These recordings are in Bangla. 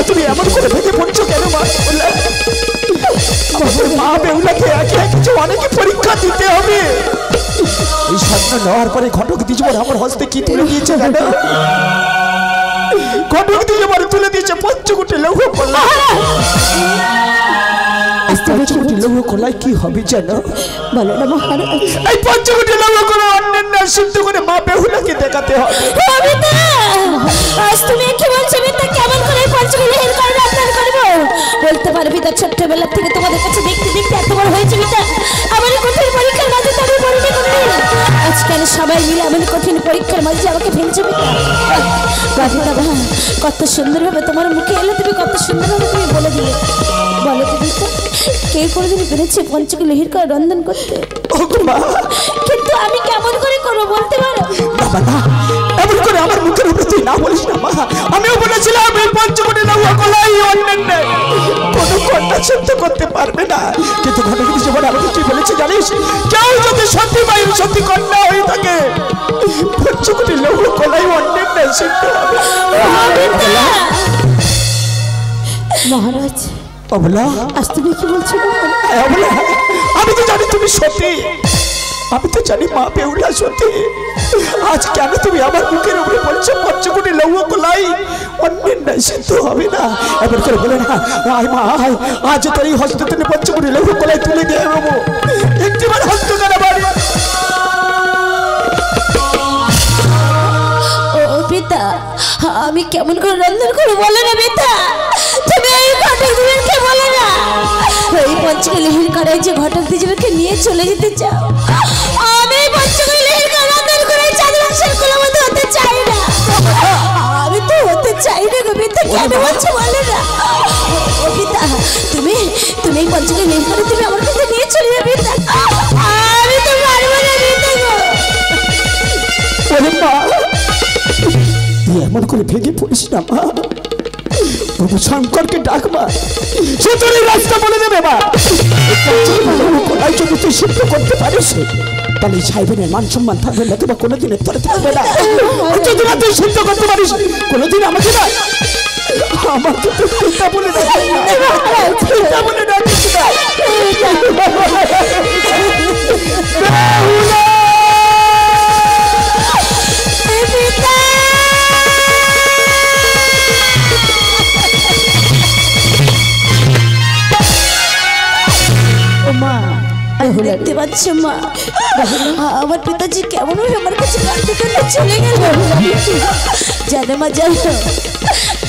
তুমি এমন করে ভেঙে পড়ছো কেন মা? মা বেহুলাকে একে কিছু অনেকে পরীক্ষা দিতে হবে। এই স্বপ্ন নেওয়ার পরে ঘটক দ্বিজবর আমার হস্তে কি তুলে দিয়েছে জানো? ঘটক দ্বিজবর তুলে দিয়েছে পঞ্চকোটি লৌহ কলা। পঞ্চকোটি লৌহ কলায় কি হবে জানো? বলো না মহারাজ। এই পঞ্চকোটি লৌহ কলা অন্যান্য সিদ্ধ করে মা বেহুলাকে দেখাতে হবে। আজ তুমি কি বলছো মিতা? কেমন করে পঞ্চকোটি লৌহ কলা রান্না করব? বলতে পারবি তো ছোটবেলা থেকে তোমাদের কাছে দেখতে দেখতে এত বড় হয়েছে মিতা। আমার কঠিন পরীক্ষার মাঝে তুমি পড়তে করবে। আজকাল সবাই মিলে আমার কঠিন পরীক্ষার মাঝে আমাকে ফেলছো মিতা। বাবা কত সুন্দরভাবে তোমার মুখে এলো, তুমি কত সুন্দরভাবে তুমি বলে দিলে। বলো তো মিতা, কে কোনোদিন পেরেছে পঞ্চকোটি লৌহ কলা রন্ধন করতে? কিন্তু আমি কেমন করে করবো বলতে পারো? বাবা না, এমন করে আমার মুখের উপরে তুই না বলিস না মা। আমিও বলেছিলাম এই পঞ্চকোটি লৌহ কলাই অন্যান্য কোনো কন্যা সিদ্ধ করতে পারবে না। কিন্তু ঘটক দ্বিজবর আমাকে কি বলেছে জানিস? কেউ যদি সত্যি মায়ের সত্যি কন্যা হয়ে থাকে পঞ্চকোটি লৌহ কলাই অন্যান্য সিদ্ধ হবে। মহারাজ অবলা, আজ তুমি কি বলছো? অবলা, আমি তো জানি তুমি সত্যি, আমি তো জানি মা বেহুলা সত্যি। আজ কেন তুমি আমার মুখের উপরে বলছো পঞ্চকোটি লৌহ কলাই অন্যান্য সিদ্ধ হবে না? এমন করে বলে না। আয় মা আয়, আজ তোর এই হস্ত থেকে পঞ্চকোটি লৌহ কলাই তুলে দিয়ে দেবো। একটিবার হস্ত কেন বাড়ি? ও পিতা, আমি কেমন করে রন্ধন করবো বলো না পিতা? তুমি এই ঘটক দ্বিজবরকে বলো না। এই পঞ্চকোটি লৌহ কলাই যে ঘটক দ্বিজবরকে নিয়ে চলে যেতে চাও, আমি পঞ্চকোটি লৌহ কলা রন্ধন করে চাঁদ বংশের কুলবধূ হতে চাই না। আমি তো হতে চাই না গো পিতা। কেন বলছো বলো না? ও পিতা, তুমি তুমি এই পঞ্চকোটি লৌহ কলা তুমি আমার কাছে নিয়ে চলে যাবে পিতা। আমি তো পারবো না পিতা গো। মা তুই এমন করে ভেঙে পড়িস না মা। প্রভু শঙ্করকে ডাক মা, সে তোর এই রাস্তা বলে দেবে মা। যদি তুই সিদ্ধ করতে পারিস তাহলে সাহেবের মান সম্মান থাকবে না, তোমার কোনোদিনের তরে থাকবে না। যদি না তুই সিদ্ধ করতে পারিস কোনোদিন আমাকে না, আমাকে তো পিতা বলে ডাকিস না, পিতা বলে ডাকিস না। দেখতে পাচ্ছ মা, আমার পিতাজি কেমন আমার কাছে কাঁদতে কাঁদতে চলে গেল। জানো মা জানো,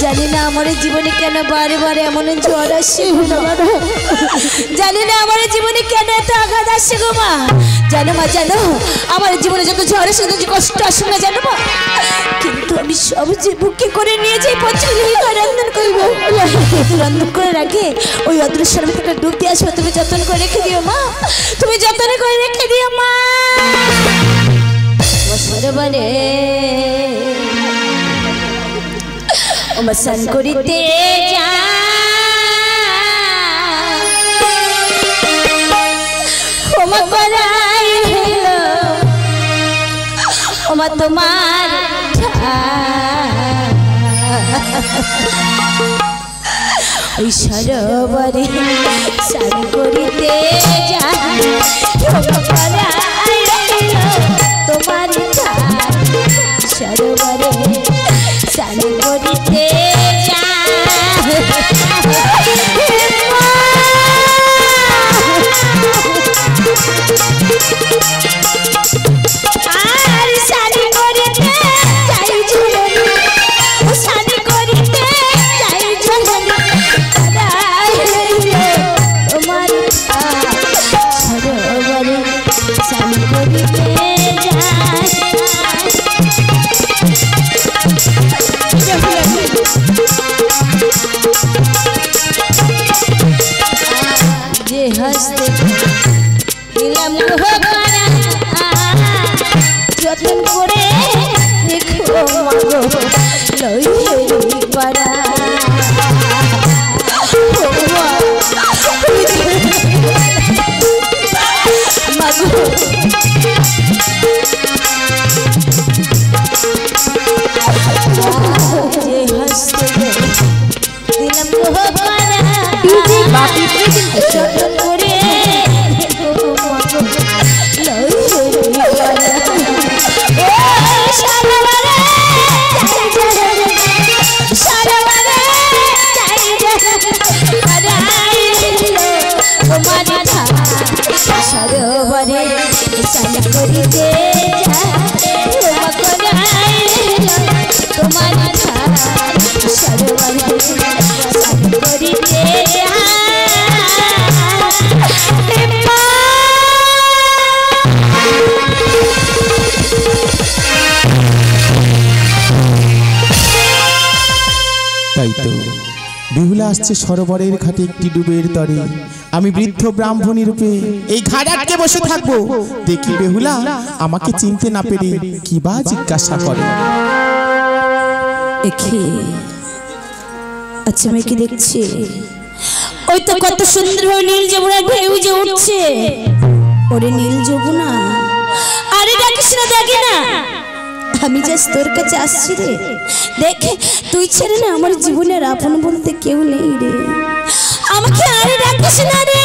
জানি না আমার জীবনে কেন বারে বারে এমন জ্বর আসছে। জানি না আমার জীবনে কেন এত আঘাত আসছে গো মা। জানো মা জানো, আমার জীবনে যত ঝড় আসে যত কষ্ট আসে না জানো মা, কিন্তু আমি সব যে বুকে করে নিয়ে যাই পঞ্চকোটি লৌহ কলা রন্ধন করব। রন্ধন করে রাখে ওই অদৃশ্যের ভিতরে ডুব দিয়ে আসবে। তুমি যত্ন করে রেখে দিও মা, তুমি যত্ন করে রেখে দিও মা। সরোবরে স্নান করিতে যা ওমা করাই হেলো ওমা তোমার ওই সরোবরে স্নান করিতে যা ওমা করাই হেলো তোমার সরোবরে স্নান করিতে যা। আর শাড়ি করিতে যাই ঝুলনি, শাড়ি করিতে যাই ঝুলনি তোমার সরোবরে স্নান করিতে যাই। যে হস্তে দিলাম যত্ন করে দেখো মাগো লইলি পারা মাগো যে হস্তে যতন করে সরোবরে স্নান করিতে তোমার সরোবরে স্নান করিতে তাই তো বেহুলা আসছে সরোবরের ঘাটে একটি ডুবের তরে। আমি বৃদ্ধ ব্রাহ্মণী রূপে এই ঘাট আটকে বসে থাকবো। দেখি বেহুলা আমাকে চিনতে না পেরে কি বা জিজ্ঞাসা করে। আচ্ছা আমি কি দেখছি? ওই তো কত সুন্দর ভাবে নীল যমুনা ঢেউ যে উঠছে। ওরে নীল যমুনা, আরে ডাকিস না, ডাকি না। আমি যে তোর কাছে আসছি রে। দেখ তুই ছেড়ে না আমার জীবনের আপন বলতে কেউ নেই রে। আমাকে আরে ডাকিস না রে।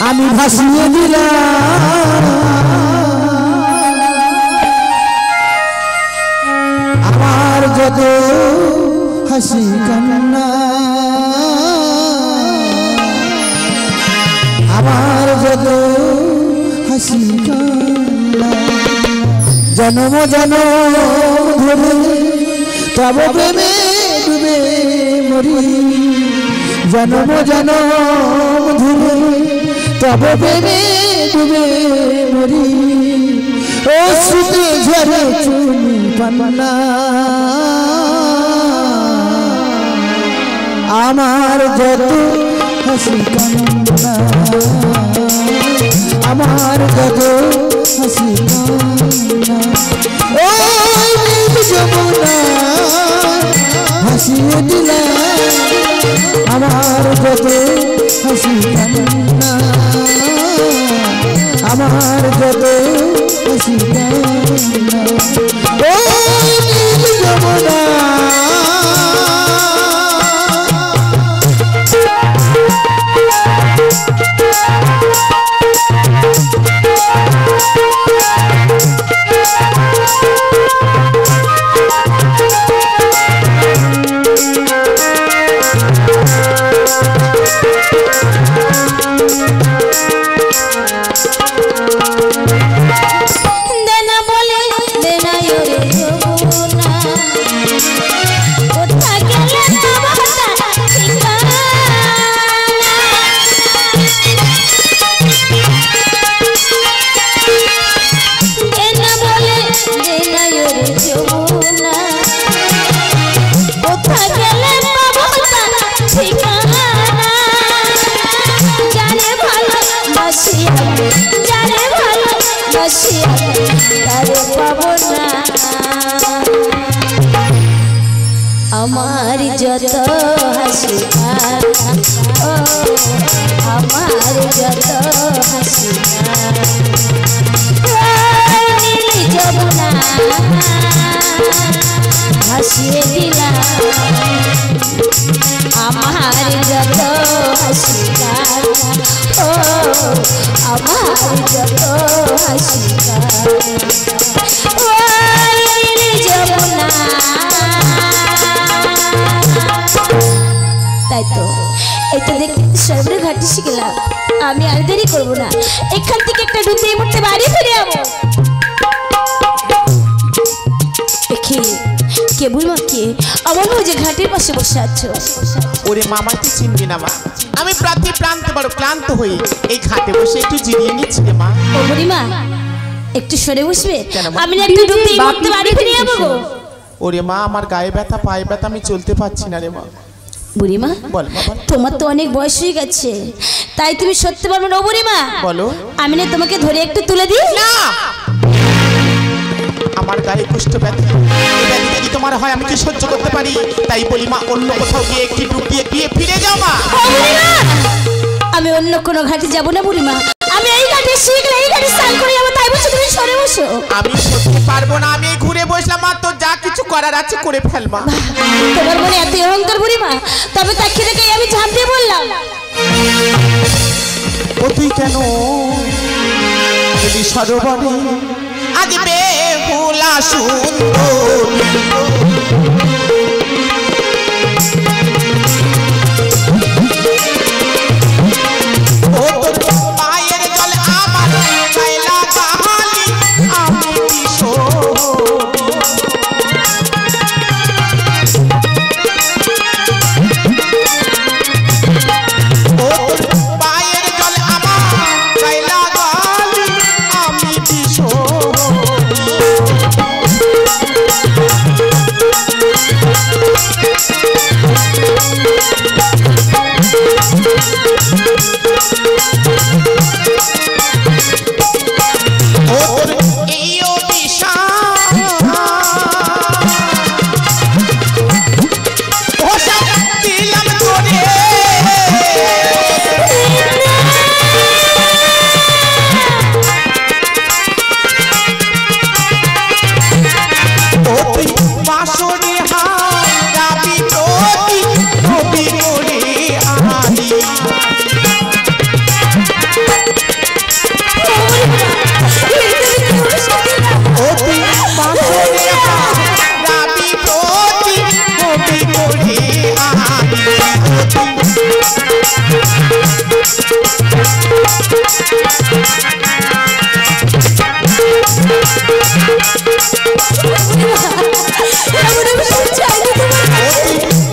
আমি ভাসিয়ে দিলাম আমার যত হাসি কান্না, আমার যত হাসি কান্না। জনম জনম ধরে তব প্রেমে ডুবে মরি, জনম জনম ধরে তব প্রেমে ডুবে মরি। ও সুতে ঝরে চুনি পান্না, আমার যত হাসি কান্না, আমার যত হাসি কান্না। ও নীল যমুনা হাসিয়ে দিলাম আমার যত হাসি কান্না, আমার যত হাসি কান্না। ও নীল যমুনা দেনা বলে দেনা রে যমুনা, কোথা গেলে তোমার ঠিকানা? দেনা বলে দেনা রে যমুনা, কোথা গেলে তোমার ঠিকানা? জানে ভালোবাসি জানে ভালোবাসি তারে পাবো না। আমার যত হাসি কান্না, ও আমার যত হাসি কান্না। নীল যমুনা হাসিয়ে দিলাম আমার যত হাসি কান্না, ও আমার যত হাসি কান্না। ও নীল যমুনা। তাই তো এই তো দেখতে সরবরে ঘাটে শিখলাম। আমি আর দেরি করবো না, এখান থেকে একটা ডুব দিয়ে মুড়তে বাড়ি ফিরে যাবো। দেখি কেবল মাকে আমার যে ঘাটের পাশে বসে আছো। ওরে মামা তুই চিনবি না মা, আমি প্রান্ত বড় ক্লান্ত হয়ে এই ঘাটে বসে একটু জিরিয়ে নিচ্ছি রে মা। ও বুড়িমা একটু সরে বসবে, আমি না একটু ডুব দিয়ে মুড়তে বাড়ি ফিরে যাবো। ওরে মা আমার গায়ে ব্যথা পায়ে ব্যথা, আমি চলতে পারছি না রে মা। বুড়িমা বল বাবা। তোমার তো অনেক বয়স হয়ে গেছে, তাই তুমি সত্যি পারবে না। ও বুড়িমা বলো। আমি না তোমাকে ধরে একটু তুলে দিই? না, আমার গায়ে কুষ্ঠ ব্যথা, এই ব্যথা যদি তোমার হয় আমি কি সহ্য করতে পারি? তাই বলি মা অন্য কোথাও গিয়ে একটি ডুব দিয়ে গিয়ে ফিরে যাও মা। আমি অন্য অন্য কোনো ঘাটে যাব না বুড়িমা। আমি এই ঘাটে শিখলে এই ঘাটে স্নান করে যাবো, তাই বলছি তুমি সরে বসো। আমি সত্যি পারবো না, আমি ঘুরে বসলাম, মা তো যা কিছু করার আছে করে ফেলবা। তোমার মনে এত অহংকার বুড়িমা, তবে তাকে দেখে আমি ঝাঁপ দিয়ে বললাম, ও তুই কেন এলি সরোবরে আজ বেহুলা সুন্দর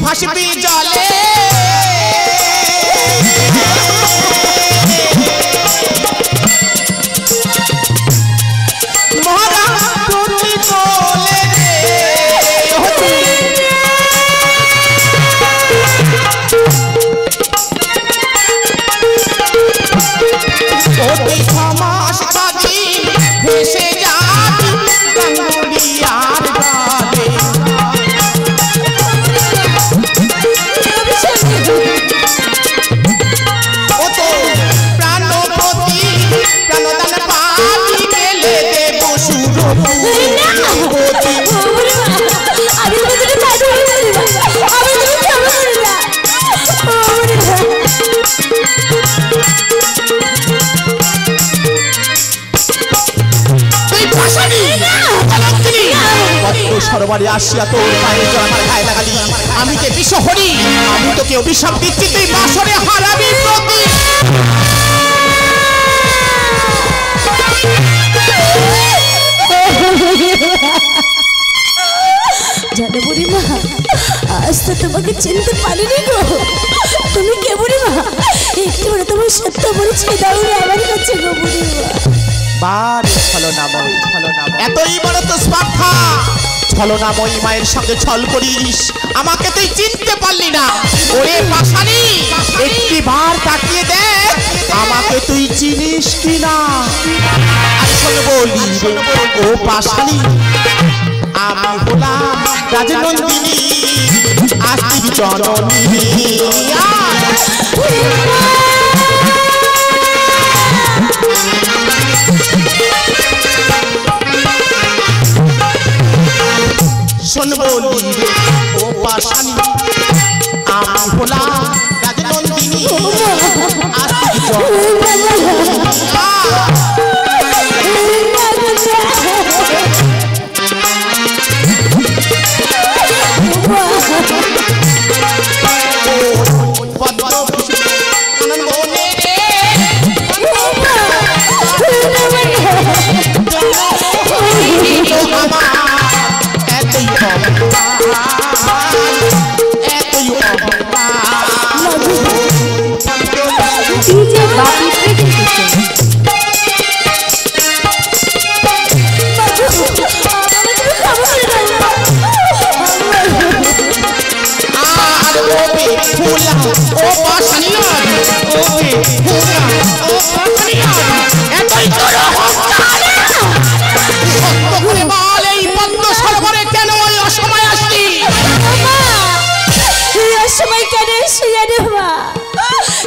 ভাসবি জলে মহারা প্রতি কোলে সমাস কাজী ভেসে যাবি গঙ্গুড়িয়ার গালে সরোবরে আসিয়া তোর পায়ে জল আমার গায়ে লাগালি, আমি কে বিষ হরি, আমি তোকে অভিশাপ দিচ্ছি তুই বাসরে হারাবি প্রতি। জানো বুড়িমা, আজ তো তোমাকে চিনতে পারিনি গো। তুমি কে বুড়িমা? একটু বলে তোমার সত্য পরিচয় দাও রে আমার কাছে গো বুড়িমা। বারে ছলনাময়, এতই বড় তো স্পর্ধা, ছলনাময়ী মায়ের সঙ্গে ছল করিস, আমাকে তুই চিনতে পারলি না। ওরে পাশানি, একটি বার তাকিয়ে দেখ আমাকে তুই চিনিস কিনা। আসলে বলি ও পাশানি, আমি হলাম রাজনন্দিনী, আস্তিক জননী। শোন বলি ও পাশানি, আমি হলাম রাজনন্দিনী, আস্তিক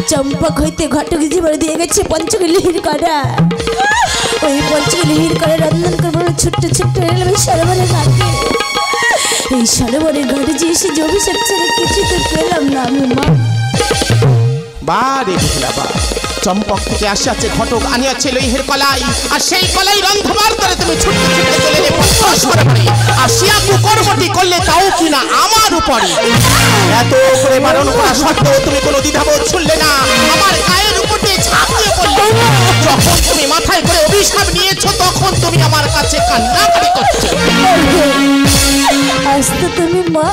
চম্পক হইতে ঘটক জীবন দিয়ে গেছে পঞ্চগলিহির করা। ওই পঞ্চগলিহির করা রন্ধন করবো ছোট্ট ছোট্ট এলাম সরোবরের ঘাটে। এই সরোবরের ঘাটে যে এসে যে অভিষেক ছেড়ে কিছু তো পেলাম না আমি মা। বারে বেহুলা বা, চম্পক থেকে আসিয়াছে ঘটক, আনিয়াছে লইহের কলাই, আর সেই কলাই রন্ধবার করে তুমি ছুটতে ছুটতে চলে এলে সরোবরে। আসিয়া কুকর্মটি করলে তাও কিনা আমার উপরে। এত করে বারণ করা সত্ত্বেও তুমি কোনো দ্বিধাবোধ শুনলে না, আমার গায়ের উপর দিয়ে ঝাঁপিয়ে পড়লে। যখন তুমি মাথায় করে অভিশাপ নিয়েছো তখন তুমি আমার কাছে কান্নাকাটি করছো। আজ তো তুমি মা,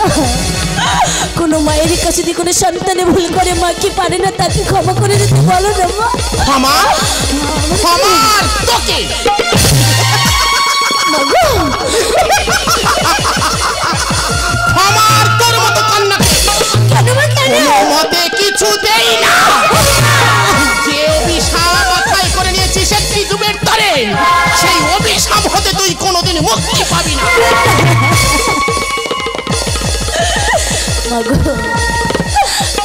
কোনো মায়ের কাছে যদি কোনো সন্তানে ভুল করে মা কি পারে না তাকে ক্ষমা করে দিতে বলো না মা। ক্ষমা? ক্ষমার তোকে ক্ষমার তোর মতো কান্নাকে কোনো মতে কিছু দেই না। যে অভিশাপ মাথায় করে নিয়েছিস একটি ডুবের তরে, সেই অভিশাপ হতে তুই কোনোদিন মুক্তি পাবি না।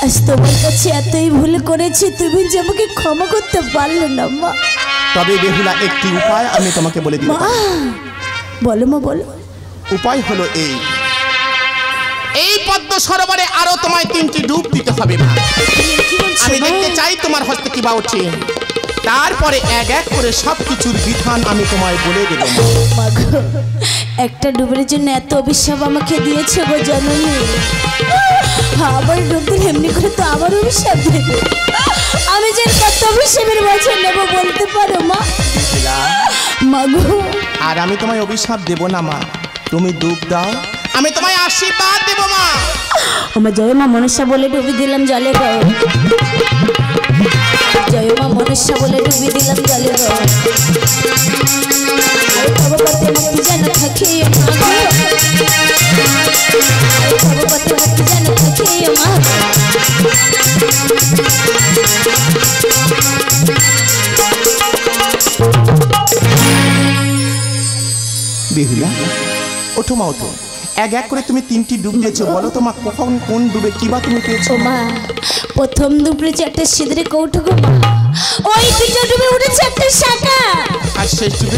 আজ তোমার কাছে এতই ভুল করেছি, তুমি যে আমাকে ক্ষমা করতে পারলে না মা। তবে বেহুলা একটি উপায় আমি তোমাকে বলে দিই। বলো মা বলো। উপায় হলো এই পদ্ম সরোবরে আরো তোমায় 3টি ডুব দিতে হবে মা। আমি দেখতে চাই তোমার হস্তে কি বা ওঠে, তারপরে এক এক করে সবকিছুর বিধান আমি তোমায় বলে দেব। একটা ডুবের জন্য এত অভিশাপ আমাকে দিয়েছে গো জননী। আবার ডুব দিলে এমনি করে তো আবার অভিশাপ দেবে। আমি যে কত অভিশাপের বছর নেব বলতে পারো মা? মাগো, আর আমি তোমায় অভিশাপ দেব না মা, তুমি ডুব দাও, আমি তোমায় আশীর্বাদ দেব মা। আমার জয় মা মনসা বলে ডুবি দিলাম জলে গো। জয় মা মনসা বলে ডুবি দিলাম জলে গো। ভগবতে মুক্তি যেন থাকে মা, ভগবতে মুক্তি যেন থাকে মা। বেহুলা ওঠো মা, ওঠো। এক এক করে তুমি 3টি ডুব দিয়েছো, বলো তো মা কখন কোন ডুবে কিবা তুমি পেয়েছো? মা প্রথম ডুবে একটা সিঁদুরে কৌটো গো মা। ওই দুটো ডুবে উঠেছে একটা শাখা। আর শেষ ডুবে?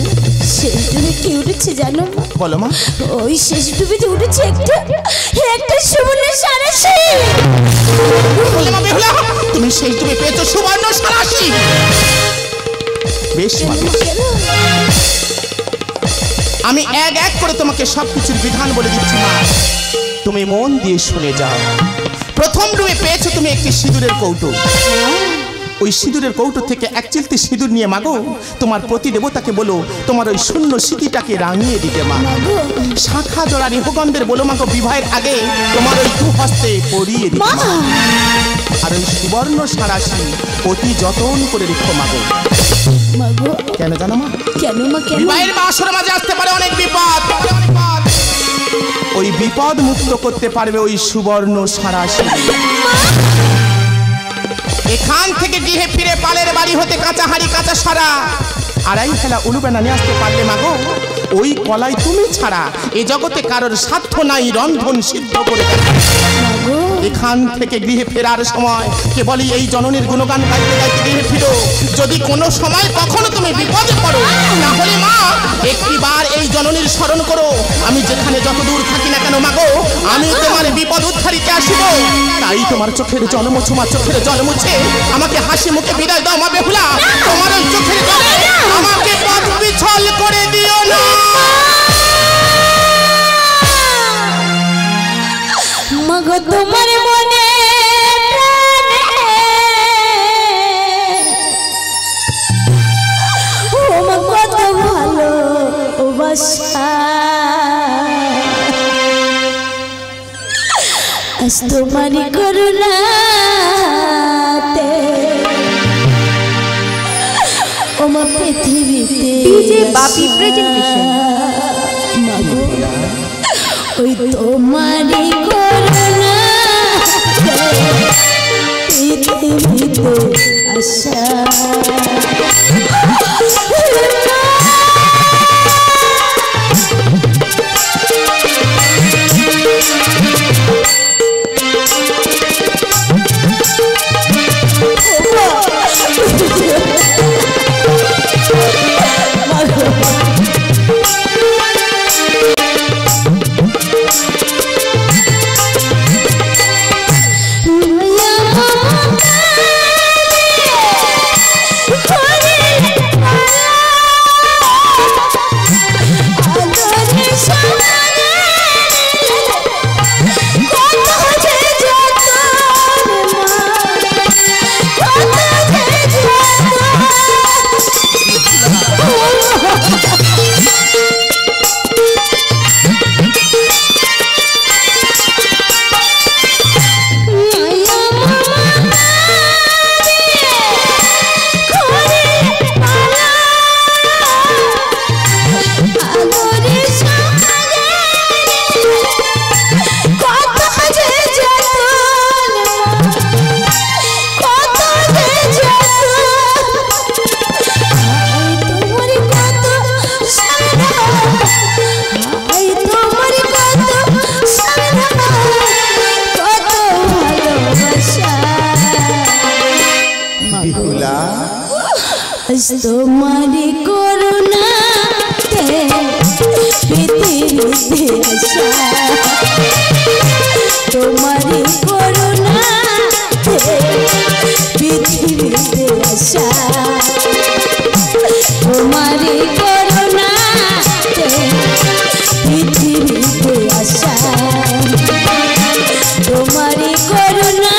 শেষ ডুবে কি উঠেছে জানো মা? বলো মা। ওই শেষ ডুবে যে উঠেছে একটা সুবর্ণ সারাশি। বলে মা বেহুলা, তুমি শেষ ডুবে পেয়েছো সুবর্ণ সারাশি। বেশ মা, আমি এক এক করে তোমাকে সবকিছুর বিধান বলে দিচ্ছি মা, তুমি মন দিয়ে শুনে যাও। প্রথম ডুবে পেয়েছো তুমি একটি সিঁদুরের কৌটো। ওই সিঁদুরের কৌটো থেকে এক চিলতি সিঁদুর নিয়ে মাগো তোমার প্রতি দেবতাকে বলো তোমার ওই শূন্য স্মৃতিটাকে রাঙিয়ে দিতে মা। শাখা জোড়া রিহগন্ধের বলো মাগো বিবাহের আগে তোমার ওই দু হস্তে পরিয়ে দিতে। আর ওই সুবর্ণ সারাশি অতি যতন করে রেখো মাগো। কেন জানো মা? কেন মা? কেন? বিবাহের বাসর মাঝে আসতে পারে অনেক বিপদ, ওই বিপদ মুক্ত করতে পারবে ওই সুবর্ণ সারাশি। এখান থেকে গৃহে ফিরে পালের বাড়ি হতে কাঁচা হাড়ি কাঁচা সারা আড়াই ফেলা উলুবেনা নিয়ে আসতে পারলে মাগো ওই কলাই তুমি ছাড়া এ জগতে কারোর সাধ্য নাই রন্ধন সিদ্ধ করে। এখান থেকে গৃহে ফেরার সময় কেবলই এই জননীর গুণগান গাইতে গাইতে গৃহে ফিরো। যদি কোনো সময় কখনো তুমি বিপদে পড়ো তাহলে মা একটিবার এই জননীর স্মরণ করো। আমি যেখানে যত দূর থাকি না কেন মাগো আমি তোমার বিপদ উদ্ধারিতে আসিব। তাই তোমার চোখের জল মুছো মা, চোখের জল মুছে আমাকে হাসি মুখে বিদায় দাও মা বেহুলা। তোমার ওই চোখের জলে আমাকে পথ বিছল করে দিও না। মাগো তোমার মনে ও মা কত ভালো বাসা। আজ তোমারই করুণাতে ও মা পৃথিবীতে ডিজে বাপি প্রেজেন্টেশন। মাগো ওই তোমারই করুণা পৃথিবীতে আশা। ও আজ তোমারি করুণা পৃথিবীতে আসা তোমারি করুণা পৃথিবীতে আসা তোমারি করুণা পৃথিবীতে আসা তোমারি করুণা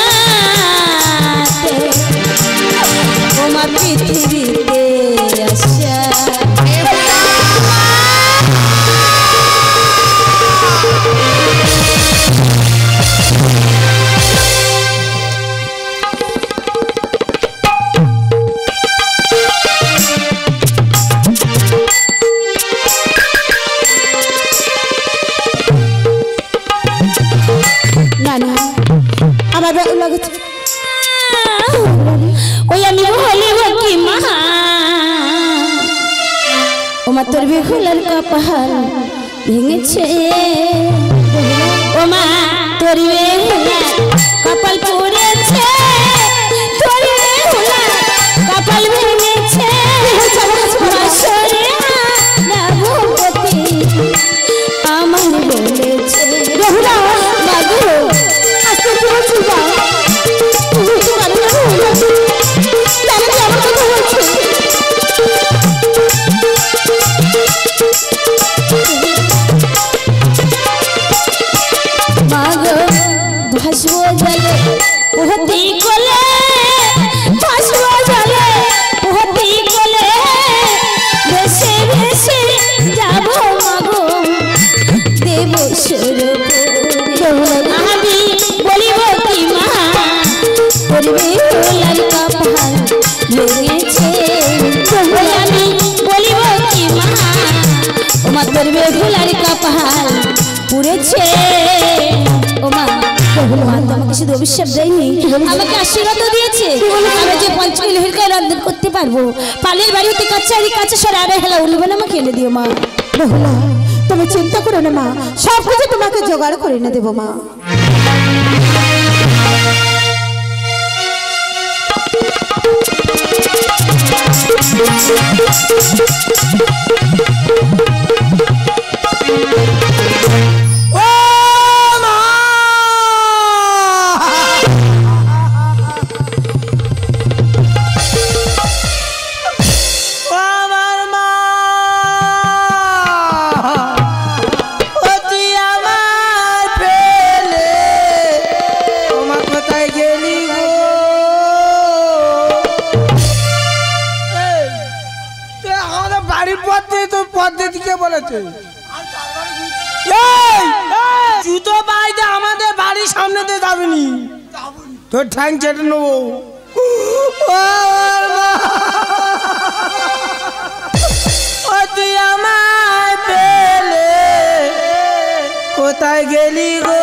তোমার পৃথিবীতে আসা ওই আমি বলিব কি মা ওমা তোর বেহুলার কপাল ভেঙেছে ওমা তোর বেহুলার কপাল পুড়েছে তোর বেহুলার কপাল ভেঙেছে আমার বলেছে বেহুলা বাবু আজকে পৌঁছে যাও ভাসবো জলে পোহতি কোলে ভাসবো জলে পোহতি কোলে ভেসে ভেসে যাব মাগো দেব সুরপুরে আমি বলিব কি মা করবে হোলার কপাল ভেঙেছে আমি বলিব কি মা ওমা করবে হোলার কপাল পুড়েছে ওমা আমাকে শুধু অভিশাপ দেয়নি আমাকে আশীর্বাদ দিয়েছে আমি যে পঞ্চমী হিলকায় রন্ধন করতে পারবো পালের বাড়ি হতে কাছারি কাছে সরে আড়াই হেলা উলবে না আমাকে এনে দিও মা বেহুলা তুমি চিন্তা করো না মা সব কিছু তোমাকে জোগাড় করে এনে দেবো মা জুতো বাইতে আমাদের বাড়ির সামনে দিয়ে যাবনি তোর ঠ্যাং চেটে নেবো তুই আমায় পেলে কোথায় গেলি গো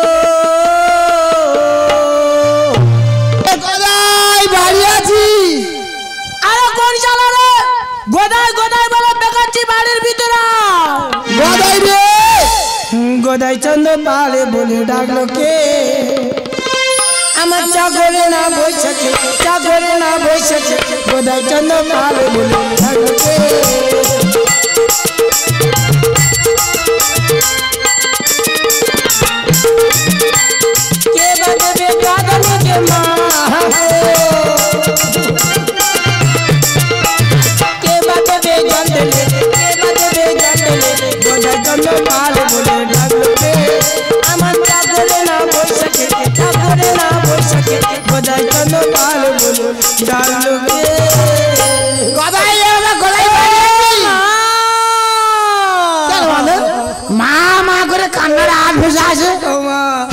বাড়ি আছি আরে কোন শালা রে গোদাই গোদাই বলে দেখাচ্ছি বাড়ির ভিতরে গোদাই রে গোদাই চন্দ্র পালে বলে ডাকলো কে আমার চাকরে না বসেছে চাকরে না বসেছে গোদাই চন্দ্র পালে বলে ডাকলো কে কে বাজবে গাদন কে মা কে বাজবে গন্দলে কে বাজবে গন্দলে গোদাই চন্দ্র পালে বলে ডাকলো কে আমার চাকরে না বসেছে চাকরে না বসেছে গোদাই চন্দ্র পালে বলে ডাকলো কে গোদাই এরা গোদাই মা মা করে কান্নার আট ভেসে আসে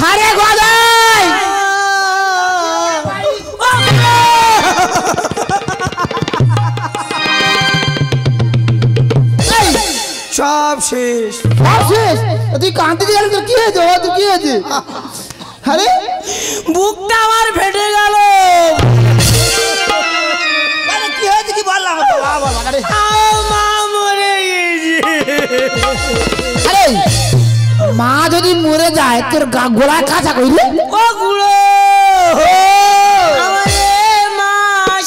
আরে গোদাই সব শেষ সব শেষ তুই কাঁদতে গেল তো কি হয়েছে ও তুই কি হয়েছে আরে বুকটা আমার ফেটে গেল কি হয়েছে কি বললাম মা মরে আরে মা যদি মরে যায় তোর গোড়া কাঁচা কইলে ও গুড়ো আমারে মা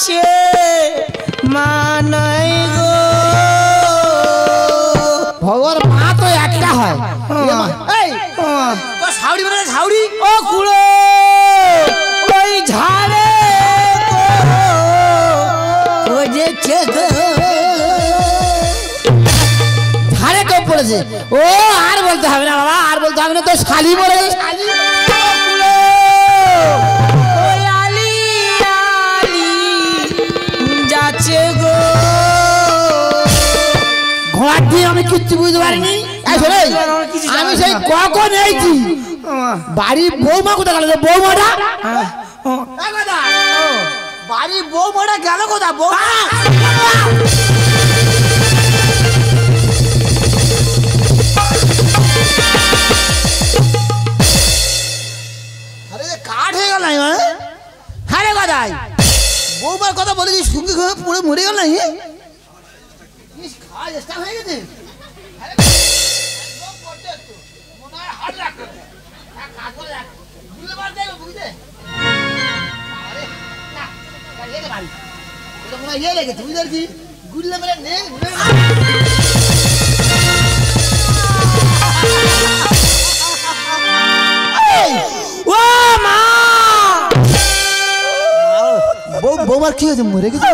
সে মা নাই বলছে ও আর বলতে হবে না বাবা আর বলতে হবে না তো শালি বলে যাচ্ছে গো ঘোড়ার দিয়ে আমি কিচ্ছু বুঝতে পারিনি আমি সেই কখন এইছি বাড়ির বৌমা কোথায় গেল বৌমাটা বাড়ির বৌমাটা গেল কোথায় বৌমা কাঠ হয়ে গেল হ্যাঁ রে কথায় বৌমার কথা বলেছি সঙ্গে পড়ে মরে গেল না খাওয়া চেষ্টা হয়ে গেছে বৌমার কি হয়েছে মরে গেছে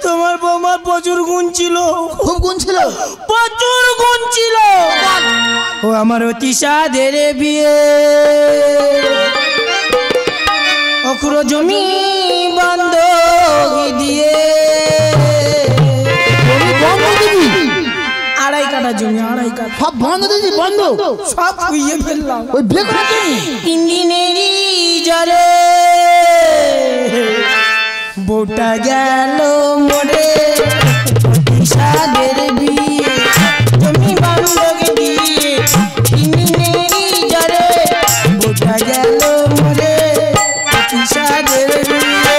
তোমার বৌমার প্রচুর গুণ ছিল খুব গুণ ছিল প্রচুর গুণ ছিল ও আমার অতিশাদের বিয়ে অকুরো জমি বন্ধক দিয়ে আড়াই কাঠা জমি আড়াই কাঠা সব বন্ধ দিয়েছি বন্ধ সব খুইয়ে ফেললাম ওই বিয়ে করার জন্য 3 দিনেরই জ্বরে বউটা গেল মরে সাদের বিয়ে তুমি বন্ধক দিয়ে 3 দিনেরই জ্বরে বউটা গেল মরে সাদের বিয়ে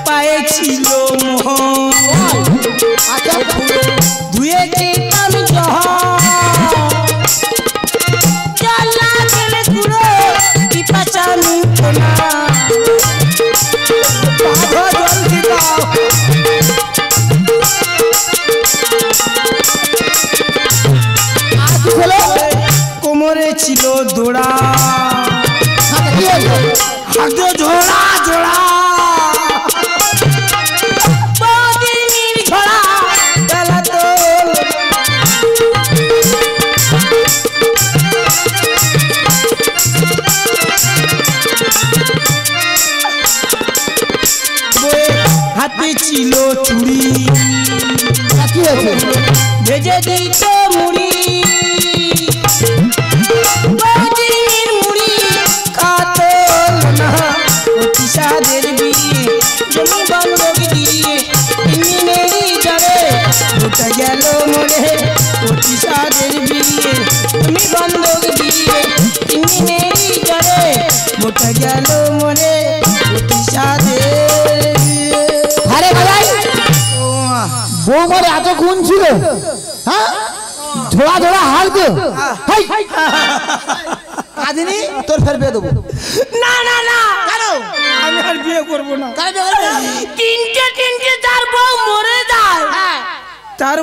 পায়ে ছিল মোহন ধুয়ে খেতাম জলা গেলে পুরো পিপাসা মিটত না জল দিতাম কোমরে ছিল দোড়া হাত ঝোড়া ঝোড়া হাতে ছিল চুড়ি ভেজে দিত মুড়ি মুড়ি কাতল না অতিশাদের বিয়ে জমি বন্ধক দিয়ে 3 দিনেরই জ্বরে ওটা গেল মরে অতিশাদের বিয়ে তুমি বন্ধক দিয়ে 3 দিনেরই জ্বরে ওটা গেল মরে অতিশাদের বিয়ে আরে ভাই বৌমার এত গুণ ছিল হ্যাঁ ধোড়া ধোড়া হালতো কাঁদিনি তোর ফের বিয়ে দেবো না না না কেন আমি আর বিয়ে করবো না কেন বিয়ে করবি না? তিনটে তার বউ মরে যায় তার